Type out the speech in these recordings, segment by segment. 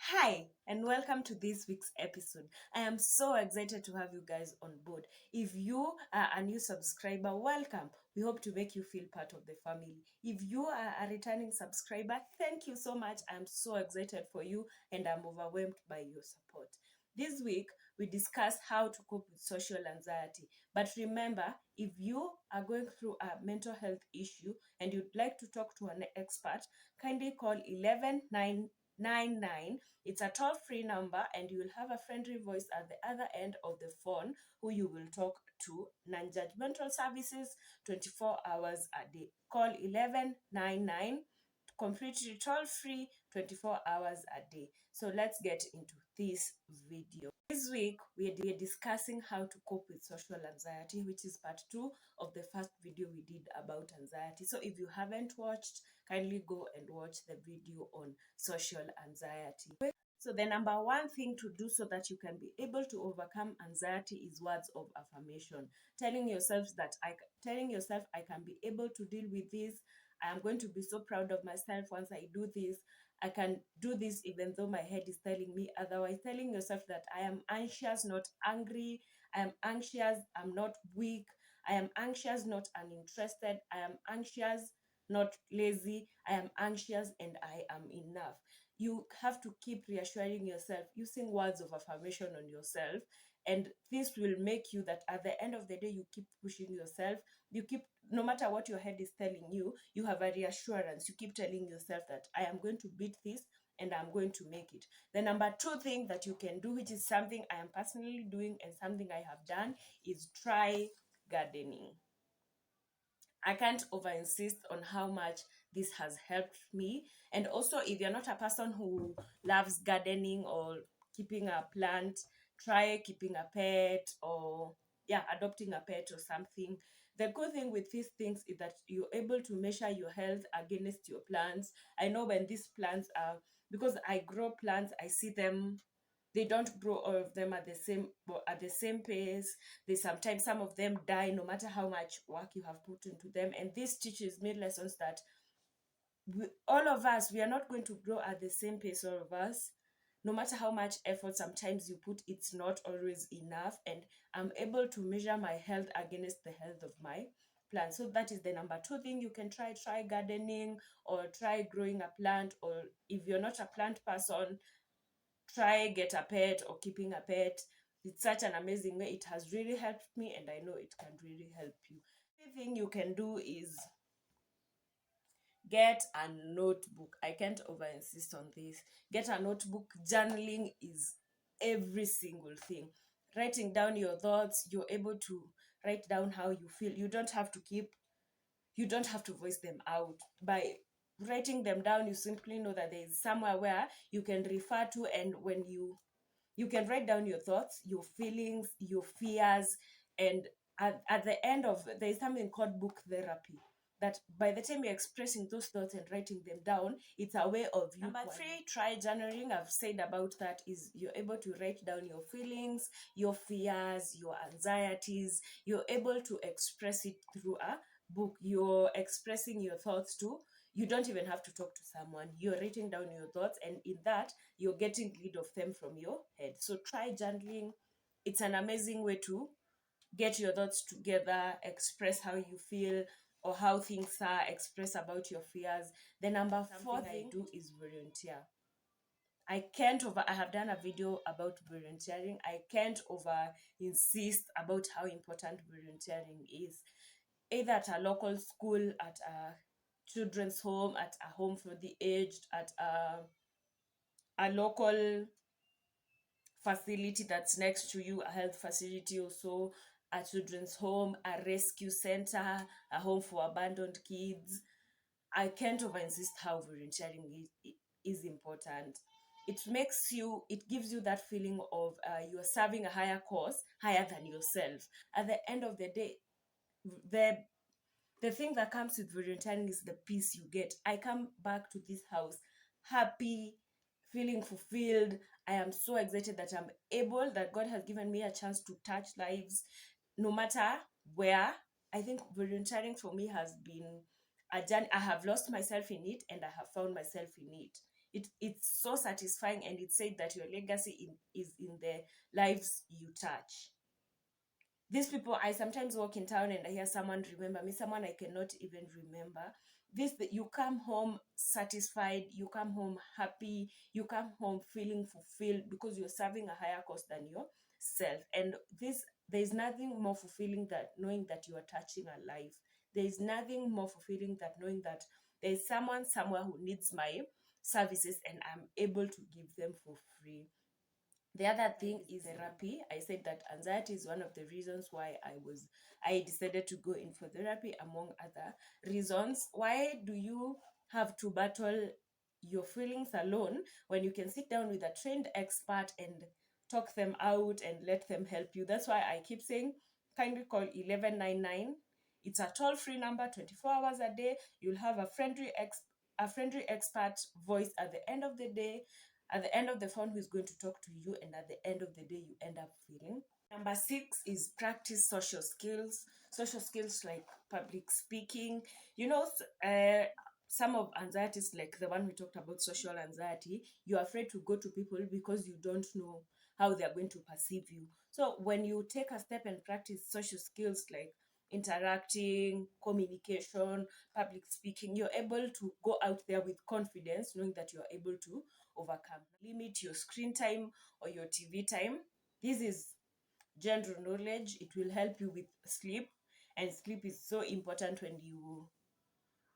Hi, and welcome to this week's episode. I am so excited to have you guys on board. If you are a new subscriber, welcome. We hope to make you feel part of the family. If you are a returning subscriber, thank you so much. I'm so excited for you and I'm overwhelmed by your support. This week, we discuss how to cope with social anxiety. But remember, if you are going through a mental health issue and you'd like to talk to an expert, kindly call 11999. It's a toll-free number and you will have a friendly voice at the other end of the phone who you will talk to. Non-judgmental services 24 hours a day. Call 1199, completely toll-free, 24 hours a day. So let's get into this video. This week, we are discussing how to cope with social anxiety, which is part 2 of the first video we did about anxiety. So if you haven't watched, kindly go and watch the video on social anxiety. So the number one thing to do so that you can be able to overcome anxiety is words of affirmation. Telling yourself I can be able to deal with this. I am going to be so proud of myself once I do this. I can do this even though my head is telling me otherwise. Telling yourself that I am anxious, not angry. I am anxious, I'm not weak. I am anxious, not uninterested. I am anxious, not lazy. I am anxious and I am enough. You have to keep reassuring yourself using words of affirmation on yourself, and this will make you that at the end of the day you keep pushing yourself. You keep, no matter what your head is telling you, you have a reassurance. You keep telling yourself that I am going to beat this and I'm going to make it. The number 2 thing that you can do, which is something I am personally doing and something I have done, is try gardening. I can't over insist on how much this has helped me. And also, if you're not a person who loves gardening or keeping a plant, try keeping a pet or adopting a pet or something. The good thing with these things is that you're able to measure your health against your plants. I know when these plants are, because I grow plants, I see them, they don't grow all of them at the same pace. They sometimes, some of them die no matter how much work you have put into them, and this teaches me lessons that all of us, we are not going to grow at the same pace. All of us, no matter how much effort sometimes you put, it's not always enough. And I'm able to measure my health against the health of my plant. So that is the number 2 thing you can try gardening or try growing a plant. Or if you're not a plant person, try get a pet or keeping a pet. It's such an amazing way. It has really helped me and I know it can really help you. The thing you can do is get a notebook. I can't over insist on this. Get a notebook. Journaling is every single thing. Writing down your thoughts, you're able to write down how you feel. You don't have to voice them out. By writing them down, you simply know that there is somewhere where you can refer to, and when you can write down your thoughts, your feelings, your fears, and at the end of, there's something called book therapy, that by the time you're expressing those thoughts and writing them down, it's a way of you. Number 3, try journaling. I've said about that, is you're able to write down your feelings, your fears, your anxieties. You're able to express it through a book. You're expressing your thoughts too. You don't even have to talk to someone. You're writing down your thoughts, and in that, you're getting rid of them from your head. So try journaling. It's an amazing way to get your thoughts together, express how you feel or how things are, express about your fears. The number 4 thing I do is volunteer. I have done a video about volunteering. I can't over insist about how important volunteering is. Either at a local school, at a children's home, at a home for the aged, at a local facility that's next to you, a health facility, also a children's home, a rescue center, a home for abandoned kids. I can't over insist how volunteering is important. It gives you that feeling of you're serving a higher cause, higher than yourself. At the end of the day, the thing that comes with volunteering is the peace you get. I come back to this house happy, feeling fulfilled. I am so excited that that God has given me a chance to touch lives no matter where. I think volunteering for me has been a journey. I have lost myself in it and I have found myself in it. it's so satisfying, and it said that your legacy is in the lives you touch. These people, I sometimes walk in town and I hear someone remember me, someone I cannot even remember. You come home satisfied, you come home happy, you come home feeling fulfilled because you're serving a higher cause than yourself. And there's nothing more fulfilling that knowing that you are touching a life. There's nothing more fulfilling than knowing that there's someone somewhere who needs my services and I'm able to give them for free. The other thing is therapy. I said that anxiety is one of the reasons why I decided to go in for therapy, among other reasons. Why do you have to battle your feelings alone when you can sit down with a trained expert and talk them out and let them help you? That's why I keep saying kindly call 1199. It's a toll-free number, 24 hours a day. You'll have a friendly expert voice at the end of the day, at the end of the phone, who is going to talk to you, and at the end of the day you end up feeling. Number 6 is practice social skills like public speaking. Some of anxieties, like the one we talked about, social anxiety, you're afraid to go to people because you don't know how they're going to perceive you. So when you take a step and practice social skills like interacting, communication, public speaking, you're able to go out there with confidence, knowing that you're able to overcome. Limit your screen time or your TV time. This is general knowledge. It will help you with sleep, and sleep is so important when you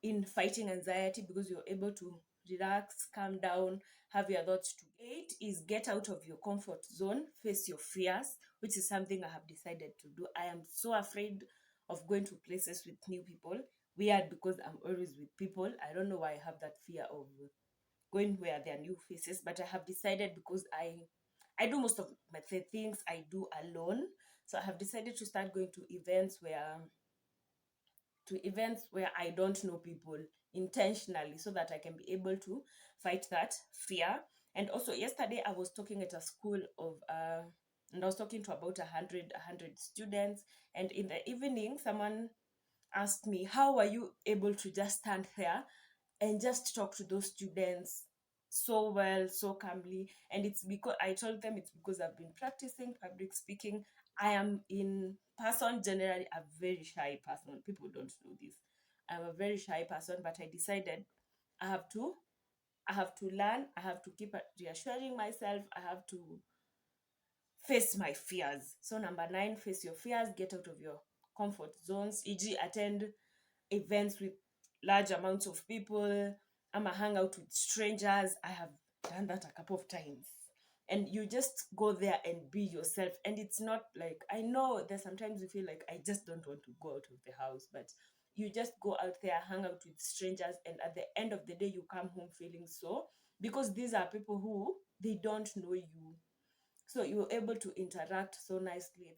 in fighting anxiety, because you're able to relax, calm down, have your thoughts to. 8 is get out of your comfort zone, face your fears, which is something I have decided to do. I am so afraid of going to places with new people. Weird, because I'm always with people. I don't know why I have that fear of going where there are new faces, but I have decided, because I do most of the things I do alone. So I have decided to start going to events where I don't know people intentionally, so that I can be able to fight that fear. And also yesterday I was talking at a school of and I was talking to about 100 students, and in the evening someone asked me, how are you able to just stand there and just talk to those students so well, so calmly? And it's because I told them it's because I've been practicing public speaking. I am in person generally a very shy person. People don't know this. I'm a very shy person, but I decided I have to I have to learn. I have to keep reassuring myself. I have to face my fears. So number 9, face your fears, get out of your comfort zones, e.g. attend events with large amounts of people. I'm a hang out with strangers. I have done that a couple of times. And you just go there and be yourself. And it's not like, I know that sometimes you feel like I just don't want to go out of the house, but you just go out there, hang out with strangers, and at the end of the day, you come home feeling so, because these are people who they don't know you. So you're able to interact so nicely.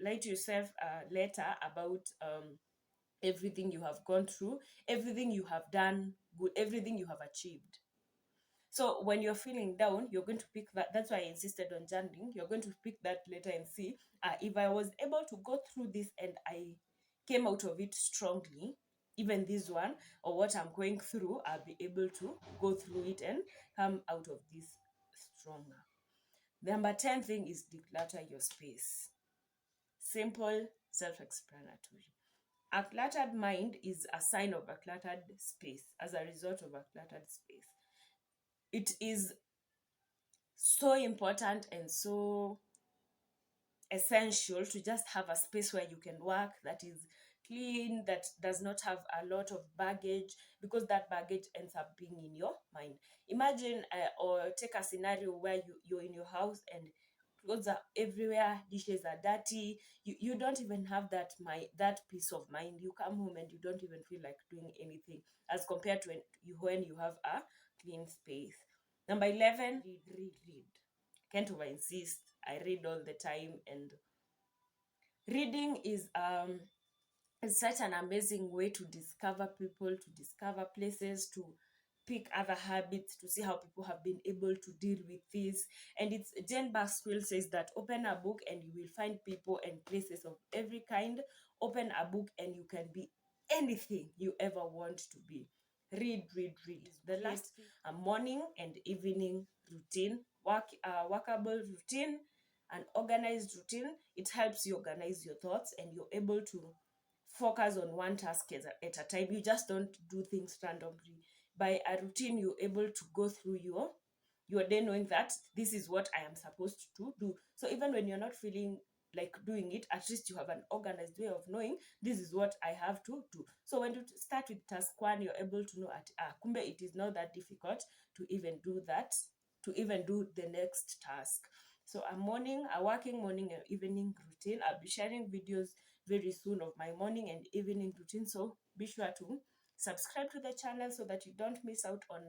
Write yourself a letter about everything you have gone through, everything you have done good, everything you have achieved. So when you're feeling down, you're going to pick that. That's why I insisted on journaling. You're going to pick that letter and see, if I was able to go through this and I came out of it strongly, even this one, or what I'm going through, I'll be able to go through it and come out of this stronger. Number 10 thing is declutter your space. Simple, self-explanatory. A cluttered mind is a sign of a cluttered space. As a result of a cluttered space, it is so important and so essential to just have a space where you can work, that is clean, that does not have a lot of baggage, because that baggage ends up being in your mind. Imagine or take a scenario where you're in your house and clothes are everywhere, dishes are dirty. You don't even have that peace of mind. You come home and you don't even feel like doing anything, as compared to when you have a clean space. Number 11, read. Can't over insist. I read all the time, and reading is such an amazing way to discover people, to discover places, to pick other habits, to see how people have been able to deal with this. And it's Jane Basquill says that open a book and you will find people and places of every kind. Open a book and you can be anything you ever want to be. read. The last, a morning and evening routine, workable routine, an organized routine. It helps you organize your thoughts, and you're able to focus on one task at a time. You just don't do things randomly. By a routine, you're able to go through your day knowing that this is what I am supposed to do. So even when you're not feeling like doing it, at least you have an organized way of knowing this is what I have to do. So when you start with task one, you're able to know at kumbe, it is not that difficult to even do that, to even do the next task. So a working morning and evening routine. I'll be sharing videos very soon of my morning and evening routine. So be sure to subscribe to the channel so that you don't miss out on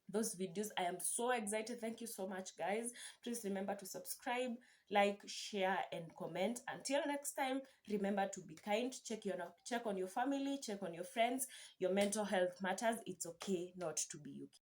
those videos. I am so excited. Thank you so much, guys. Please remember to subscribe, like, share, and comment. Until next time, remember to be kind. Check on your family, check on your friends. Your mental health matters. It's okay not to be okay.